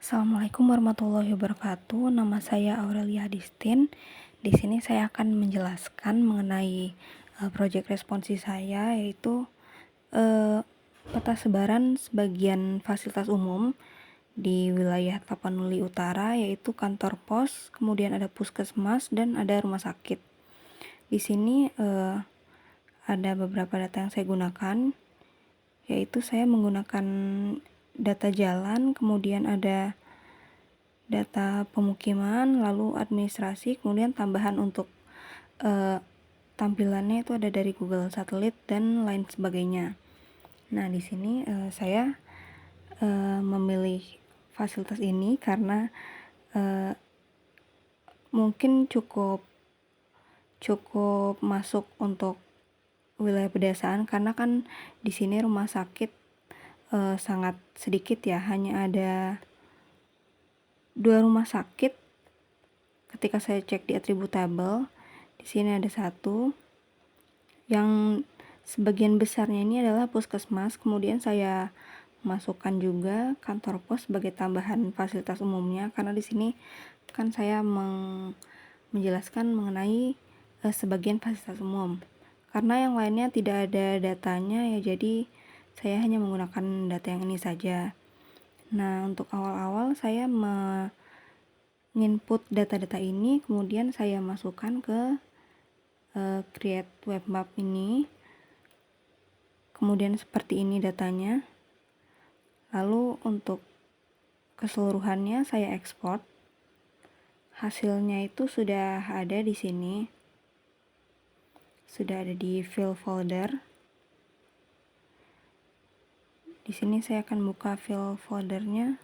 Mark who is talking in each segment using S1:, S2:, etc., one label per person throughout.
S1: Assalamualaikum warahmatullahi wabarakatuh. Nama saya Aurelia Distin. Di sini saya akan menjelaskan mengenai proyek responsi saya, yaitu peta sebaran sebagian fasilitas umum di wilayah Tapanuli Utara, yaitu kantor pos, kemudian ada puskesmas dan ada rumah sakit. Di sini ada beberapa data yang saya gunakan, yaitu saya menggunakan data jalan, kemudian ada data pemukiman, lalu administrasi, kemudian tambahan untuk tampilannya itu ada dari Google Satelit dan lain sebagainya. Nah, di sini saya memilih fasilitas ini karena mungkin cukup masuk untuk wilayah pedesaan, karena kan di sini rumah sakit sangat sedikit ya, hanya ada 2 rumah sakit. Ketika saya cek di atributable, di sini ada 1 yang sebagian besarnya ini adalah puskesmas. Kemudian saya masukkan juga kantor pos sebagai tambahan fasilitas umumnya, karena di sini kan saya menjelaskan mengenai sebagian fasilitas umum. Karena yang lainnya tidak ada datanya ya, jadi saya hanya menggunakan data yang ini saja. Nah, untuk awal-awal saya menginput data-data ini, kemudian saya masukkan ke create web map ini. Kemudian seperti ini datanya. Lalu untuk keseluruhannya saya ekspor. Hasilnya itu sudah ada di sini. Sudah ada di file folder. Di sini saya akan buka file foldernya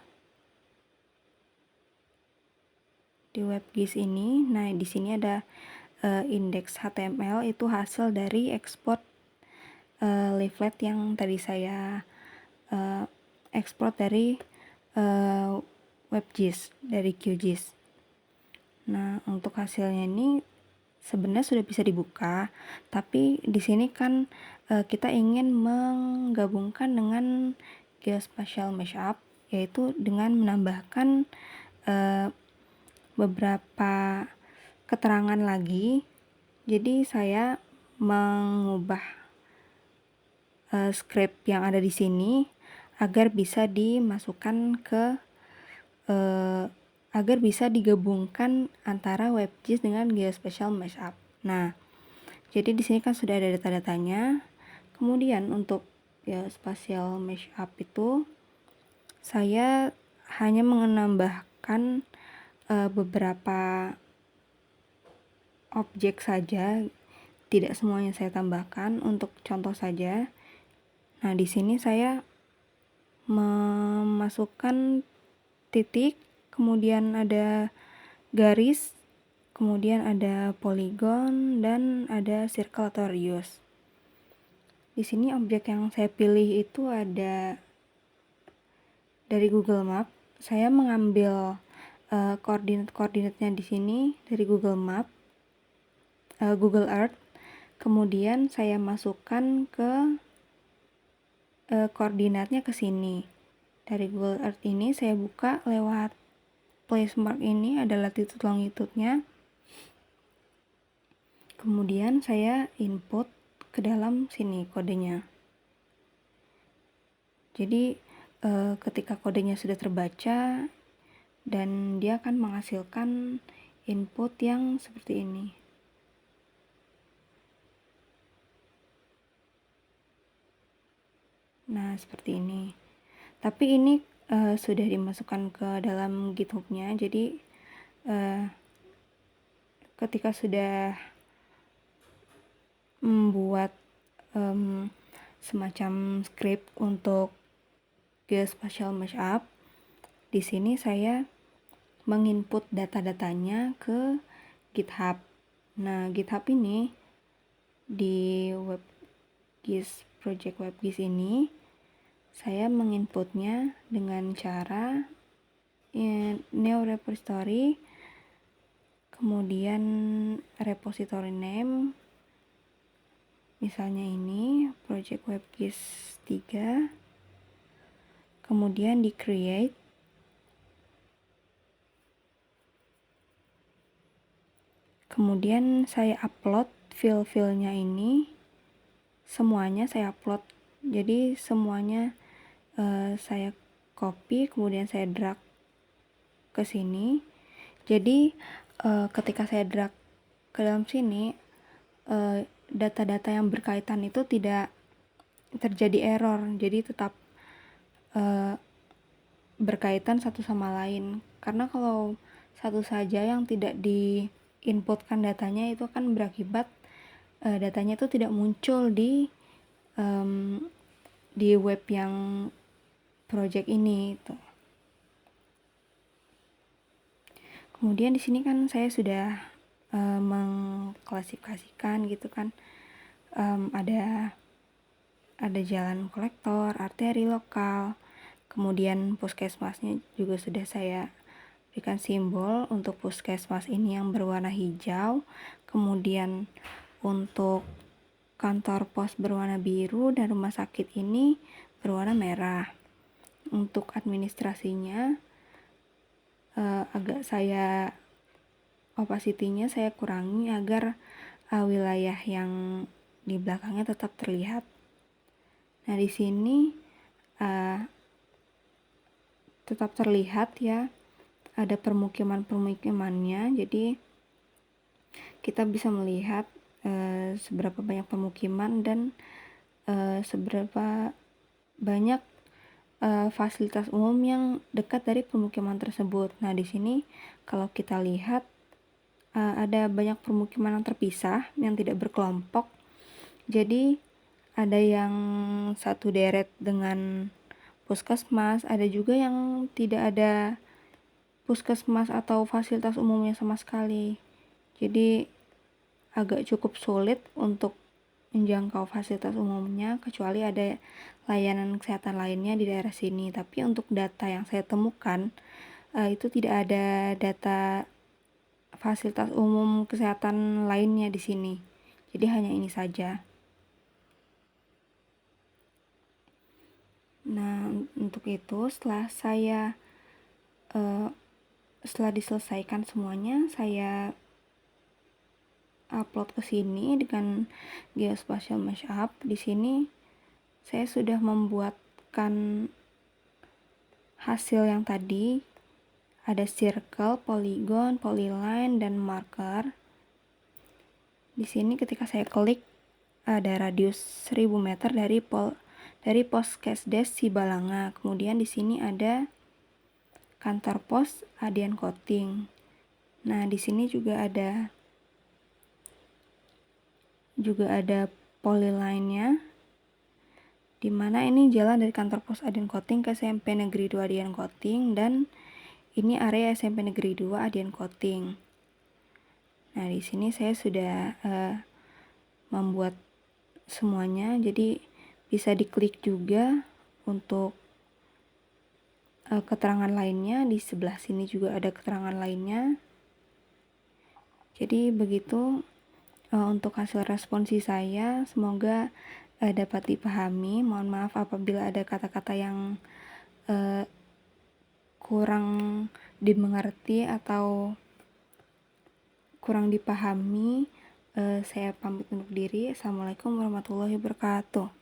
S1: di WebGIS ini. Nah, di sini ada indeks HTML, itu hasil dari ekspor leaflet yang tadi saya ekspor dari WebGIS, dari QGIS. Nah, untuk hasilnya ini sebenarnya sudah bisa dibuka, tapi di sini kan kita ingin menggabungkan dengan geospatial mashup, yaitu dengan menambahkan beberapa keterangan lagi. Jadi saya mengubah script yang ada di sini agar bisa dimasukkan ke agar bisa digabungkan antara WebGIS dengan geospatial mashup. Nah, jadi di sini kan sudah ada data-datanya. Kemudian untuk geospatial mashup itu saya hanya menambahkan beberapa objek saja, tidak semuanya saya tambahkan, untuk contoh saja. Nah, di sini saya memasukkan titik, kemudian ada garis, kemudian ada poligon, dan ada circle atau radius. Di sini objek yang saya pilih itu ada dari Google Map. Saya mengambil koordinat-koordinatnya di sini dari Google Map, Google Earth. Kemudian saya masukkan ke koordinatnya ke sini. Dari Google Earth ini saya buka lewat place mark, ini ada latitude longitude-nya. Kemudian saya input ke dalam sini kodenya. Jadi ketika kodenya sudah terbaca, dan dia akan menghasilkan input yang seperti ini. Nah, seperti ini. Tapi ini sudah dimasukkan ke dalam GitHub-nya. Jadi ketika sudah membuat semacam script untuk geospatial mashup, di sini saya menginput data-datanya ke GitHub. Nah, GitHub ini di WebGIS, project WebGIS ini saya menginputnya dengan cara new repository, kemudian repository name, misalnya ini project WebGIS 3, kemudian di create, Kemudian saya upload file-filenya ini, semuanya saya upload. Jadi semuanya saya copy, kemudian saya drag ke sini. Jadi ketika saya drag ke dalam sini, data-data yang berkaitan itu tidak terjadi error, jadi tetap berkaitan satu sama lain. Karena kalau satu saja yang tidak diinputkan datanya, itu akan berakibat datanya itu tidak muncul di web yang project ini itu. Kemudian di sini kan saya sudah mengklasifikasikan gitu kan, ada jalan kolektor, arteri lokal, kemudian puskesmasnya juga sudah saya berikan simbol. Untuk puskesmas ini yang berwarna hijau, kemudian untuk kantor pos berwarna biru, dan rumah sakit ini berwarna merah. Untuk administrasinya agak saya opacity-nya saya kurangi agar wilayah yang di belakangnya tetap terlihat. Nah, di sini tetap terlihat ya, ada permukimannya. Jadi kita bisa melihat seberapa banyak permukiman dan seberapa banyak fasilitas umum yang dekat dari permukiman tersebut. Nah, di sini kalau kita lihat ada banyak permukiman yang terpisah, yang tidak berkelompok. Jadi ada yang satu deret dengan puskesmas, ada juga yang tidak ada puskesmas atau fasilitas umumnya sama sekali. Jadi agak cukup sulit untuk menjangkau fasilitas umumnya, kecuali ada layanan kesehatan lainnya di daerah sini. Tapi untuk data yang saya temukan, itu tidak ada data fasilitas umum kesehatan lainnya di sini. Jadi hanya ini saja. Nah, untuk itu setelah diselesaikan semuanya, saya upload ke sini dengan geospatial mashup. Di sini saya sudah membuatkan hasil yang tadi, ada circle, polygon, polyline, dan marker. Di sini ketika saya klik, ada radius 1000 meter dari Puskesdes Sibalanga. Kemudian di sini ada kantor pos Adian Koting. Nah, di sini juga ada polyline-nya, dimana ini jalan dari kantor pos Adian Koting ke SMP Negeri 2 Adian Koting, dan ini area SMP Negeri 2 Adian Koting. Nah, di sini saya sudah membuat semuanya, jadi bisa diklik juga untuk keterangan lainnya. Di sebelah sini juga ada keterangan lainnya. Jadi begitu untuk hasil responsi saya, semoga dapat dipahami. Mohon maaf apabila ada kata-kata yang kurang dimengerti atau kurang dipahami. Saya pamit undur diri. Assalamualaikum warahmatullahi wabarakatuh.